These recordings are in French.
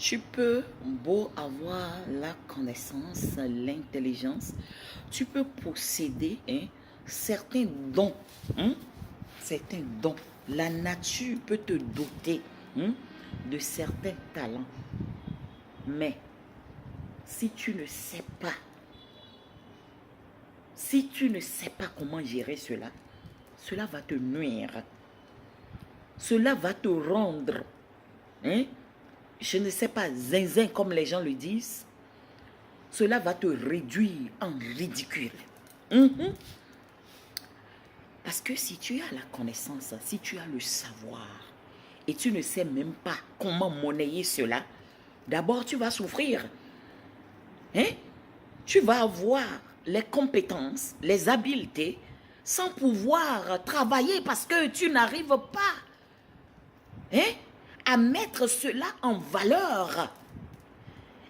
Tu peux beau avoir la connaissance, l'intelligence, tu peux posséder certains dons, hein, certains dons. La nature peut te doter de certains talents. Mais si tu ne sais pas, si tu ne sais pas comment gérer cela, cela va te nuire. Cela va te rendre, hein, je ne sais pas, zinzin comme les gens le disent. Cela va te réduire en ridicule. Mhm. Parce que si tu as la connaissance, si tu as le savoir, et tu ne sais même pas comment monnayer cela, d'abord tu vas souffrir. Hein? Tu vas avoir les compétences, les habiletés, sans pouvoir travailler parce que tu n'arrives pas, hein, à mettre cela en valeur.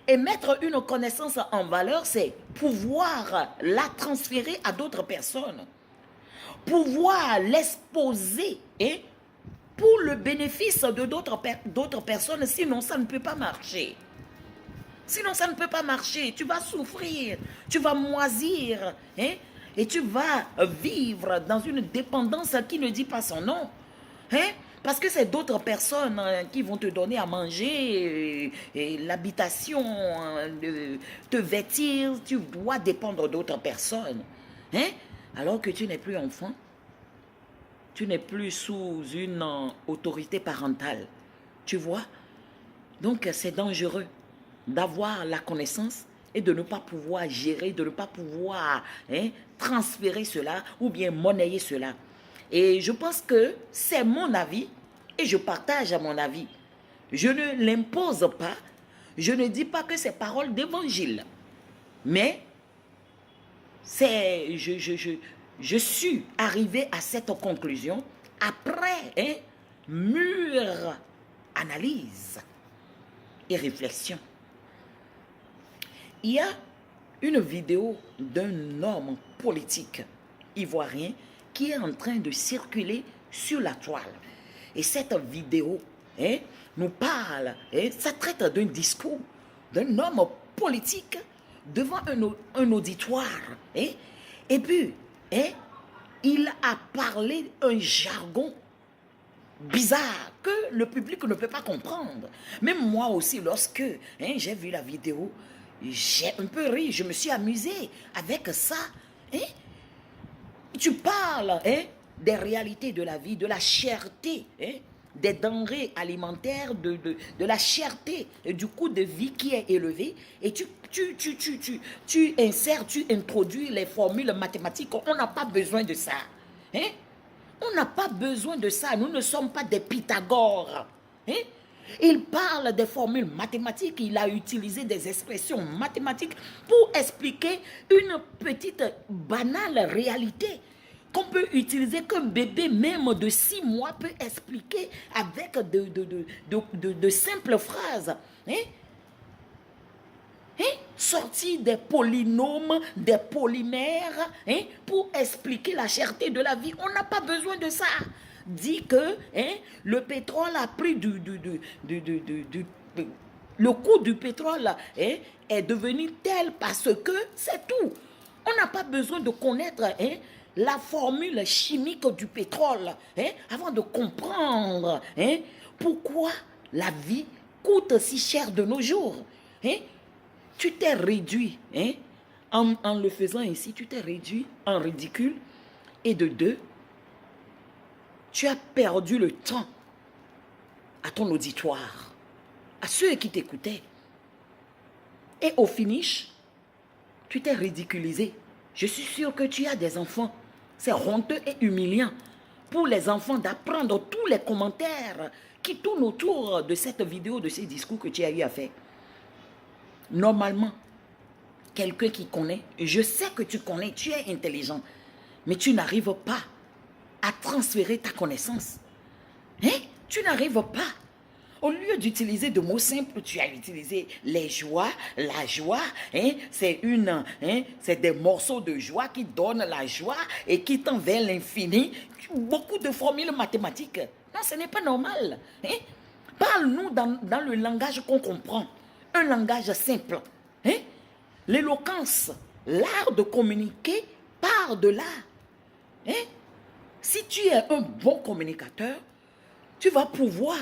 Et mettre une connaissance en valeur, c'est pouvoir la transférer à d'autres personnes. Pouvoir l'exposer pour le bénéfice de d'autres personnes, sinon ça ne peut pas marcher. Sinon ça ne peut pas marcher. Tu vas souffrir, tu vas moisir, hein, et tu vas vivre dans une dépendance qui ne dit pas son nom. Hein? Parce que c'est d'autres personnes qui vont te donner à manger, et l'habitation, te vêtir. Tu dois dépendre d'autres personnes. Hein? Alors que tu n'es plus enfant, tu n'es plus sous une autorité parentale. Tu vois? Donc c'est dangereux d'avoir la connaissance et de ne pas pouvoir gérer, de ne pas pouvoir transférer cela ou bien monnayer cela. Et je pense que c'est mon avis et je partage mon avis. Je ne l'impose pas, je ne dis pas que c'est parole d'évangile, mais je suis arrivé à cette conclusion après mûre analyse et réflexion. Il y a une vidéo d'un homme politique ivoirien qui est en train de circuler sur la toile. Et cette vidéo nous parle, ça traite d'un discours d'un homme politique devant un auditoire. Et puis, il a parlé un jargon bizarre que le public ne peut pas comprendre. Même moi aussi, lorsque j'ai vu la vidéo, j'ai un peu ri, je me suis amusé avec ça. Tu parles des réalités de la vie, de la cherté, des denrées alimentaires, de la cherté, du coût de vie qui est élevé, et tu insères, tu introduis les formules mathématiques. On n'a pas besoin de ça. On n'a pas besoin de ça. Nous ne sommes pas des Pythagore. Il parle des formules mathématiques, il a utilisé des expressions mathématiques pour expliquer une petite banale réalité qu'on peut utiliser, qu'un bébé même de 6 mois peut expliquer avec de simples phrases. Sortir des polynômes, des polymères, pour expliquer la cherté de la vie. On n'a pas besoin de ça. Dit que le pétrole a pris le coût du pétrole est devenu tel parce que c'est tout. On n'a pas besoin de connaître la formule chimique du pétrole avant de comprendre pourquoi la vie coûte si cher de nos jours. Tu t'es réduit, en le faisant ainsi, tu t'es réduit en ridicule. Et de deux, tu as perdu le temps à ton auditoire, à ceux qui t'écoutaient. Et au finish, tu t'es ridiculisé. Je suis sûr que tu as des enfants. C'est honteux et humiliant pour les enfants d'apprendre tous les commentaires qui tournent autour de cette vidéo, de ces discours que tu as eu à faire. Normalement, quelqu'un qui connaît, je sais que tu connais, tu es intelligent, mais tu n'arrives pas à transférer ta connaissance. Tu n'arrives pas. Au lieu d'utiliser de mots simples, tu as utilisé les joies, la joie. C'est des morceaux de joie qui donnent la joie et qui tendent vers l'infini. Beaucoup de formules mathématiques. Non, ce n'est pas normal. Parle-nous dans le langage qu'on comprend. Un langage simple. Hein? L'éloquence, l'art de communiquer part de là. Hein? Si tu es un bon communicateur, tu vas pouvoir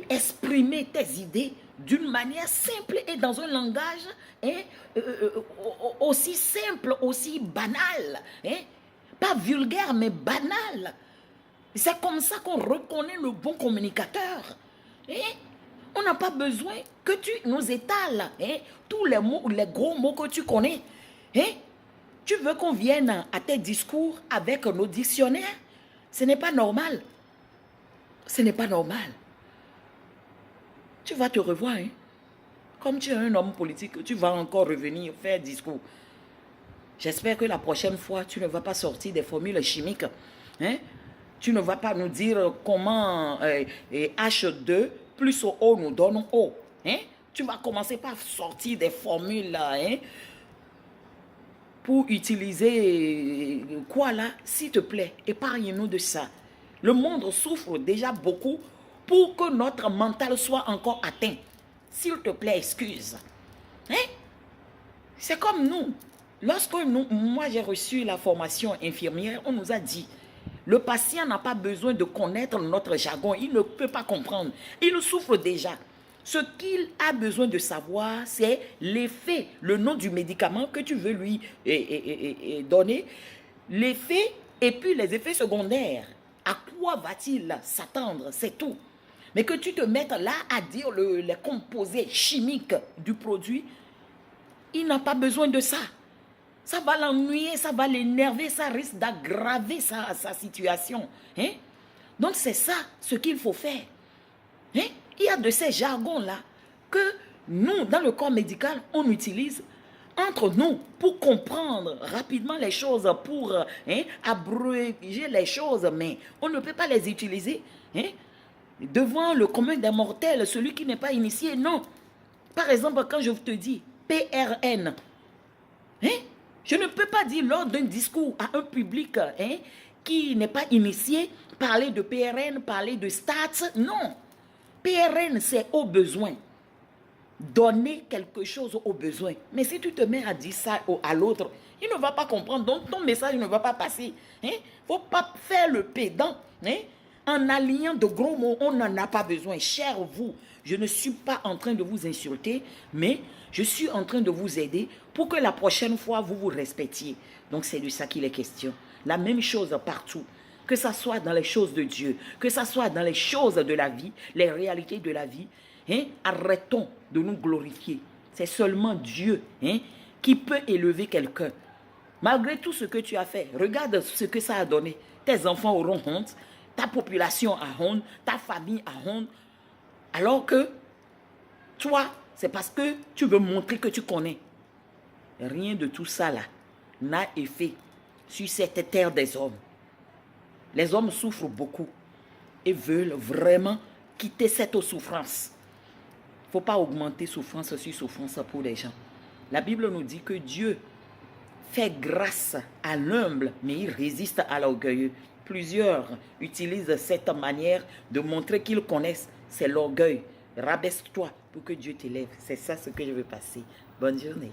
exprimer tes idées d'une manière simple et dans un langage aussi simple, aussi banal. Hein? Pas vulgaire, mais banal. C'est comme ça qu'on reconnaît le bon communicateur. Hein? On n'a pas besoin que tu nous étales tous les mots, les gros mots que tu connais. Hein? Tu veux qu'on vienne à tes discours avec nos dictionnaires? Ce n'est pas normal. Ce n'est pas normal. Tu vas te revoir. Hein? Comme tu es un homme politique, tu vas encore revenir faire discours. J'espère que la prochaine fois, tu ne vas pas sortir des formules chimiques. Hein? Tu ne vas pas nous dire comment H2 plus O nous donne O. Hein? Tu vas commencer par sortir des formules hein? Pour utiliser quoi là? S'il te plaît, épargne-nous de ça. Le monde souffre déjà beaucoup pour que notre mental soit encore atteint. S'il te plaît, excuse. Hein? C'est comme nous. Lorsque moi j'ai reçu la formation infirmière, on nous a dit, le patient n'a pas besoin de connaître notre jargon, il ne peut pas comprendre. Il souffre déjà. Ce qu'il a besoin de savoir, c'est l'effet, le nom du médicament que tu veux lui donner, l'effet et puis les effets secondaires. À quoi va-t-il s'attendre? C'est tout. Mais que tu te mettes là à dire les composés chimiques du produit, il n'a pas besoin de ça. Ça va l'ennuyer, ça va l'énerver, ça risque d'aggraver sa situation. Hein? Donc c'est ça ce qu'il faut faire. Hein? Il y a de ces jargons-là que nous, dans le corps médical, on utilise entre nous pour comprendre rapidement les choses, pour abréger les choses, mais on ne peut pas les utiliser devant le commun des mortels, celui qui n'est pas initié, non. Par exemple, quand je te dis PRN, je ne peux pas dire lors d'un discours à un public qui n'est pas initié, parler de PRN, parler de stats, non. PRN, c'est au besoin. Donner quelque chose au besoin. Mais si tu te mets à dire ça à l'autre, il ne va pas comprendre. Donc, ton message ne va pas passer. Il ne faut pas faire le pédant. En alignant de gros mots, on n'en a pas besoin. Cher vous, je ne suis pas en train de vous insulter, mais je suis en train de vous aider pour que la prochaine fois, vous vous respectiez. Donc, c'est de ça qu'il est question. La même chose partout. Que ça soit dans les choses de Dieu, que ça soit dans les choses de la vie, les réalités de la vie, arrêtons de nous glorifier. C'est seulement Dieu qui peut élever quelqu'un. Malgré tout ce que tu as fait, regarde ce que ça a donné. Tes enfants auront honte, ta population a honte, ta famille a honte. Alors que toi, c'est parce que tu veux montrer que tu connais. Rien de tout ça là n'a effet sur cette terre des hommes. Les hommes souffrent beaucoup et veulent vraiment quitter cette souffrance. Il ne faut pas augmenter souffrance sur souffrance pour les gens. La Bible nous dit que Dieu fait grâce à l'humble, mais il résiste à l'orgueilleux. Plusieurs utilisent cette manière de montrer qu'ils connaissent. C'est l'orgueil. Rabaisse-toi pour que Dieu t'élève. C'est ça ce que je veux passer. Bonne journée.